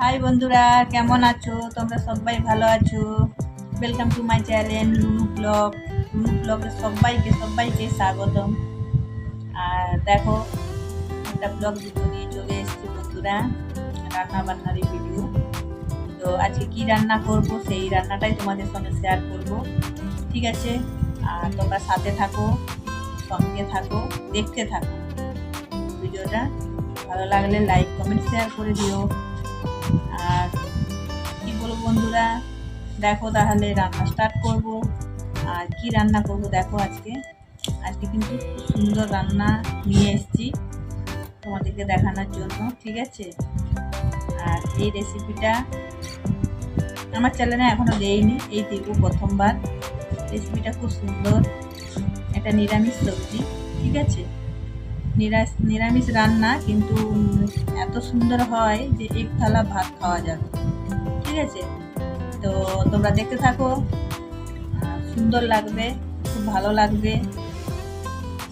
High বন্ধুরা, কেমন আছো? তোমরা সবাই ভালো আছো? Welcome to my channel Runu ব্লগে সবাইকে স্বাগতম। আর দেখো, একটা ব্লগ ভিডিও নিয়ে চলে এসেছি বন্ধুরা, রান্না বান্নারই ভিডিও। তো আজকে কি রান্না করব সেই রান্নাটাই তোমাদের সঙ্গে শেয়ার করব, ঠিক আছে? আর তোমরা সাথে থাকো, সঙ্গে থাকো, দেখতে থাকো ভিডিওটা। ভালো লাগলে লাইক কমেন্ট শেয়ার করে দিও। আর কি বলবো বন্ধুরা, দেখো তাহলে রান্না স্টার্ট করব। আর কি রান্না করব দেখো, আজকে কিন্তু খুব সুন্দর রান্না নিয়ে এসেছি তোমাদেরকে দেখানোর জন্য, ঠিক আছে? আর এই রেসিপিটা আমার চ্যানেলে এখনো দেইনি, এই দেবো প্রথমবার। রেসিপিটা খুব সুন্দর, এটা নিরামিষ সবজি, ঠিক আছে? নিরামিষ রান্না, কিন্তু এত সুন্দর হয় যে এক থালা ভাত খাওয়া যাবে, ঠিক আছে? তো তোমরা দেখতে থাকো, সুন্দর লাগবে, খুব ভালো লাগবে।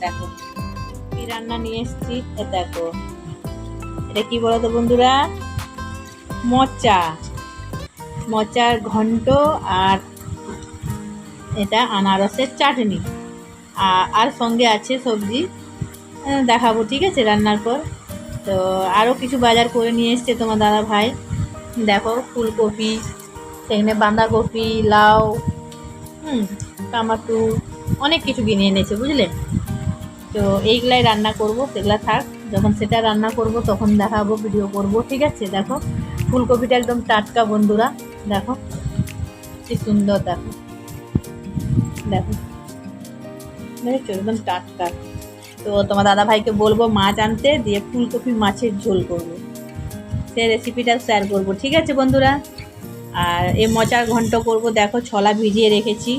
দেখো কি রান্না নিয়ে এসেছি, দেখো এটা কি বলো তো বন্ধুরা, মোচার ঘন্ট, আর এটা আনারসের চাটনি, আর সঙ্গে আছে সবজি, দেখাবো, ঠিক আছে, রান্নার পর। তো আরও কিছু বাজার করে নিয়ে এসছে তোমার দাদা ভাই। দেখো ফুলকপি, সেখানে বাঁধাকপি, লাউ, টমাটো, অনেক কিছু কিনে এনেছে, বুঝলে? তো এইগুলাই রান্না করব, সেগুলা থাক, যখন সেটা রান্না করব তখন দেখাবো, ভিডিও করব, ঠিক আছে? দেখো ফুলকপিটা একদম টাটকা বন্ধুরা, দেখো কি সুন্দর, দেখো দেখো দেখেছো, একদম টাটকা। তো তোমার দাদা ভাইকে বলবো মাছ আনতে, দিয়ে ফুলকপি মাছের ঝোল করব, সেই রেসিপিটা শেয়ার করব, ঠিক আছে বন্ধুরা? আর এই মোচার ঘন্ট করব, দেখো ছোলা ভিজিয়ে রেখেছি,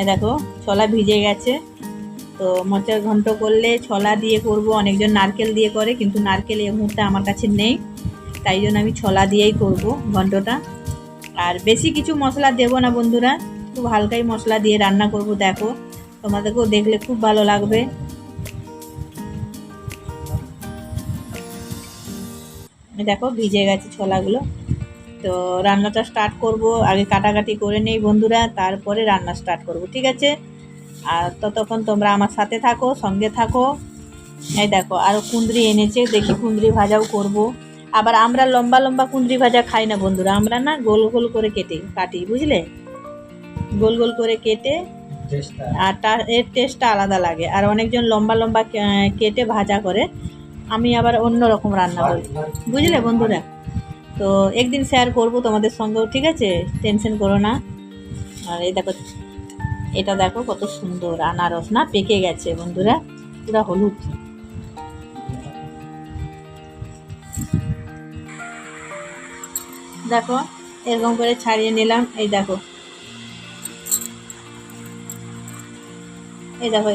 দেখো ছোলা ভিজে গেছে। তো মোচার ঘন্ট করলে ছোলা দিয়ে করব, অনেকজন নারকেল দিয়ে করে, কিন্তু নারকেল এই মুহূর্তে আমার কাছে নেই, তাই জন্য আমি ছোলা দিয়েই করব ঘন্টটা। আর বেশি কিছু মশলা দেব না বন্ধুরা, খুব হালকাই মশলা দিয়ে রান্না করব। দেখো তোমাদেরকেও দেখলে খুব ভালো লাগবে। দেখো ভিজে গেছে ছোলাগুলো। তো রান্নাটা স্টার্ট করব, আগে কাটাকাটি করে নেই বন্ধুরা, তারপরে রান্না স্টার্ট করব, ঠিক আছে? আর ততক্ষণ তোমরা আমার সাথে থাকো, সঙ্গে থাকো। এই দেখো আরও কুঁদরি এনেছে, দেখি কুঁদরি ভাজাও করব। আবার আমরা লম্বা লম্বা কুঁদরি ভাজা খাই না বন্ধুরা, আমরা না গোল গোল করে কাটি, বুঝলে? গোল গোল করে কেটে, আর এর টেস্টটা আলাদা লাগে। আর অনেকজন লম্বা লম্বা কেটে ভাজা করে, আমি আবার অন্য রকম রান্না করি, বুঝলে বন্ধুরা? তো একদিন শেয়ার করব তোমাদের সঙ্গেও, ঠিক আছে? টেনশন করো না। আর এই দেখো, এটা দেখো কত সুন্দর আনারস, না পেকে গেছে বন্ধুরা, পুরো হলুদ। দেখো এরকম করে ছাড়িয়ে নিলাম, এই দেখো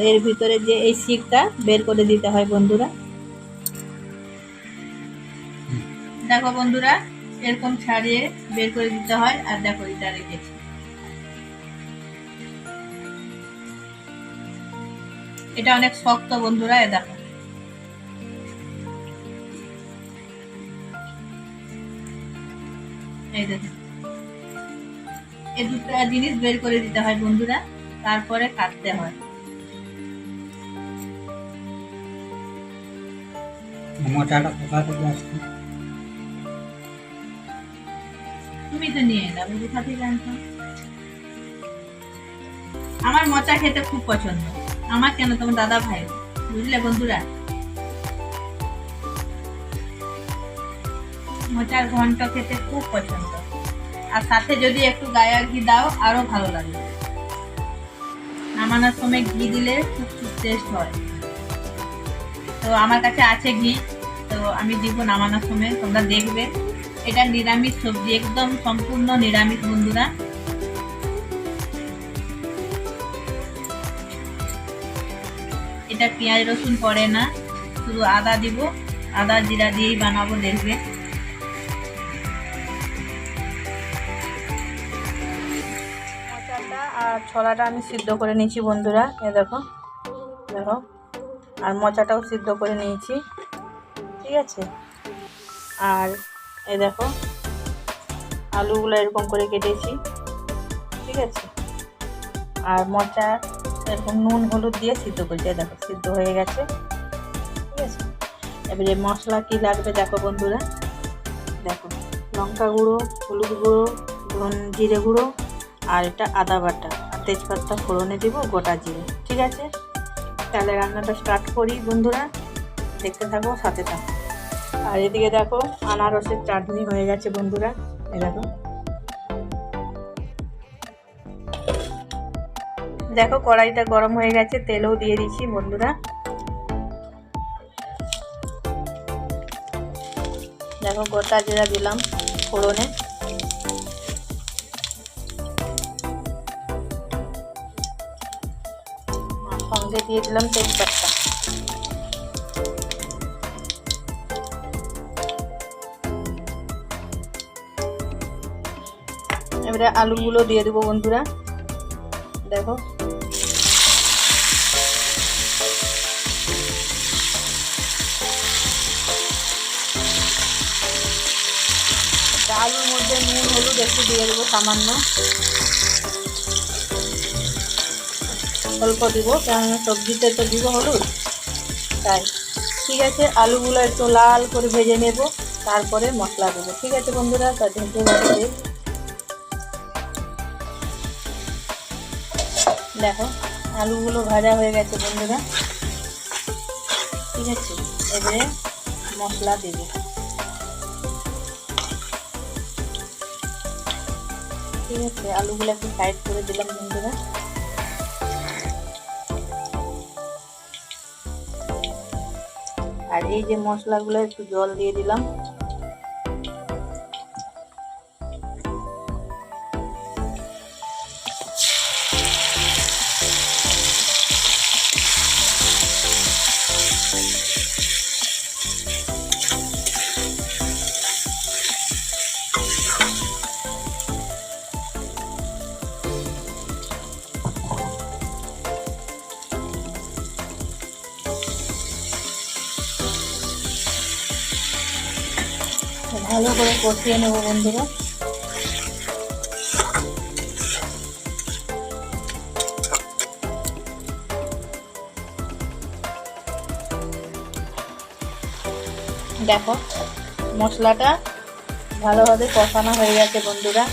এর ভিতরে যে এই শিকটা বের করে দিতে হয় বন্ধুরা। দেখো বন্ধুরা, এরকম ছাড়িয়ে বের করে দিতে হয়। আর দেখো এটা রেখেছি, এটা অনেক শক্ত বন্ধুরা, এ দেখো এই দেখো, এই দুটো জিনিস বের করে দিতে হয় বন্ধুরা, তারপরে কাটতে হয়। তুমি তো নিয়ে এলাম, কোথা থেকে জানতো? আমার মোচা খেতে খুব পছন্দ, আমার কেন, তোমার দাদা ভাই, বুঝলে বন্ধুরা? মোচার ঘন্ট খেতে খুব পছন্দ, আর সাথে যদি একটু গায়া ঘি দাও আরো ভালো লাগে। নামানোর সময় ঘি দিলে খুব টেস্ট হয়। তো আমার কাছে আছে ঘি, তো আমি দিব নামানোর সময়, তোমরা দেখবে। এটা নিরামিষ সবজি, একদম সম্পূর্ণ নিরামিষ বন্ধুরা। এটা পেঁয়াজ রসুন পড়ে না, শুধু আদা দিব, আদা জিরা দিয়েই বানাবো, দেখবে। মশলাটা আর ছোলাটা আমি সিদ্ধ করে নিয়েছি বন্ধুরা, এ দেখো দেখো, আর মোচাটাও সিদ্ধ করে নিয়েছি, ঠিক আছে? আর এই দেখো আলুগুলো এরকম করে কেটেছি, ঠিক আছে। আর মোচা এরকম নুন হলুদ দিয়ে সিদ্ধ করছি, দেখো সিদ্ধ হয়ে গেছে, ঠিক আছে। এবারে মশলা কি লাগবে দেখো বন্ধুরা, দেখো লঙ্কা গুঁড়ো, হলুদ গুঁড়ো, জিরে গুঁড়ো, আর এটা আদা বাটা, আর তেজপাতা ফোড়নে দিব, গোটা জিরে, ঠিক আছে। তাহলে রান্নাটা স্টার্ট করি বন্ধুরা, দেখতে থাকো, সাথে থাকো। আর এদিকে দেখো আনারসের চাটনি হয়ে গেছে বন্ধুরা, এই দেখো। দেখো কড়াইটা গরম হয়ে গেছে, তেলও দিয়ে দিচ্ছি বন্ধুরা। দেখো গোটা জিরা দিলাম ফোড়নে, সঙ্গে দিয়ে দিলাম তেজপাতা। এবারে আলুগুলো দিয়ে দেবো বন্ধুরা, দেখো আলুর মধ্যে নুন হলুদ একটু দিয়ে দেবো, সামান্য অল্প দিব, কারণ সবজিতে তো দিব হলুদ, তাই। ঠিক আছে, আলুগুলো একটু লাল করে ভেজে নেব, তারপরে মশলা দেবো, ঠিক আছে বন্ধুরা। তা ঢেকে গেছে, দেখো আলুগুলো ভাজা হয়ে গেছে বন্ধুরা, ঠিক আছে। এবারে মশলা দেব, ঠিক আছে। আলুগুলো একটু সাইড করে দিলাম বন্ধুরা। আর এই যে মশলাগুলো একটু জল দিয়ে দিলাম, ভালো করে কষিয়ে নেব বন্ধুরা। দেখো মশলাটা ভালোভাবে কষানো হয়ে গেছে বন্ধুরা।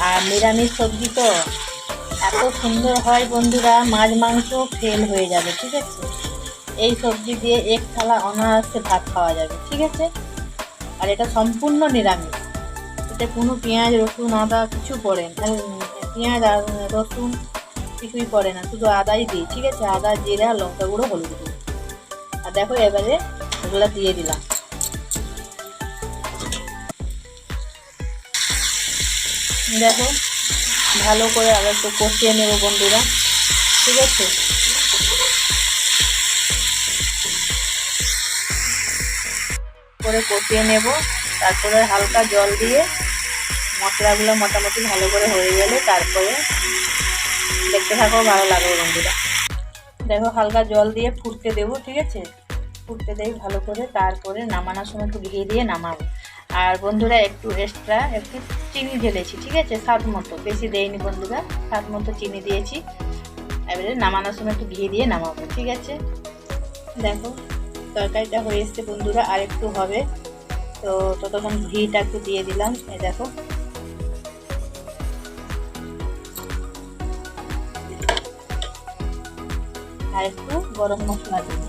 আর নিরামিষ সবজি তো এত সুন্দর হয় বন্ধুরা, মাছ মাংস ফেল হয়ে যাবে, ঠিক আছে। এই সবজি দিয়ে এক থালা অনায়াসে ভাত খাওয়া যাবে, ঠিক আছে। আর এটা সম্পূর্ণ নিরামিষ, এতে কোনো পেঁয়াজ রসুন আদা কিছু পড়ে না, পেঁয়াজ আর রসুন কিছুই পড়ে না, শুধু আদাই দিই, ঠিক আছে। আদা জিরা লঙ্কা গুঁড়ো হলুদ গুঁড়ো। আর দেখো এবারে ওগুলো দিয়ে দিলাম, দেখো ভালো করে আবার একটু কষিয়ে নেব বন্ধুরা, ঠিক আছে। করে কষিয়ে নেব, তারপরে হালকা জল দিয়ে মশলাগুলো মোটামুটি ভালো করে হয়ে গেলে তারপরে দেখতে থাকো, ভালো লাগবে বন্ধুরা। দেখো হালকা জল দিয়ে ফুটতে দেবো, ঠিক আছে। ফুটতে দেই ভালো করে, তারপরে নামানোর সময় একটু ঘি দিয়ে নামাবো। আর বন্ধুরা একটু এক্সট্রা একটু চিনি ঢেলেছি, ঠিক আছে, স্বাদ মতো, বেশি দেয়নি বন্ধুরা, স্বাদ মতো চিনি দিয়েছি। এবারে নামানোর সময় একটু ঘি দিয়ে নামাবো, ঠিক আছে। দেখো তরকারিটা হয়ে এসছে বন্ধুরা, আর একটু হবে, তো ততক্ষণ ঘিটা একটু দিয়ে দিলাম, এই দেখো। আর একটু গরম মশলা দেব,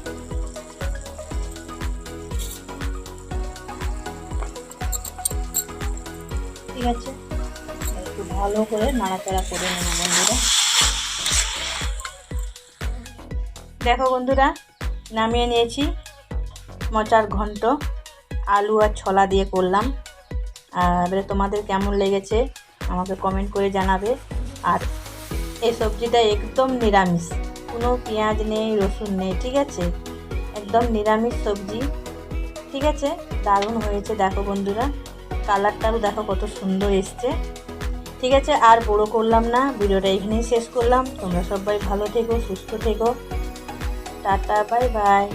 ঠিক আছে। একটু ভালো করে নাড়াচাড়া করে নেব বন্ধুরা। দেখো বন্ধুরা নামিয়ে নিয়েছি, মোচার ঘন্ট আলু আর ছোলা দিয়ে করলাম। আর এবারে তোমাদের কেমন লেগেছে আমাকে কমেন্ট করে জানাবে। আর এই সবজিটা একদম নিরামিষ, কোনো পেঁয়াজ নেই রসুন নেই, ঠিক আছে, একদম নিরামিষ সবজি, ঠিক আছে। দারুণ হয়েছে দেখো বন্ধুরা, কালারটাও দেখো কত সুন্দর এসছে, ঠিক আছে। আর বড় করলাম না, ভিডিওটা এখানেই শেষ করলাম। তোমরা সবাই ভালো থেকো, সুস্থ থেকো, টাটা, বাই বাই।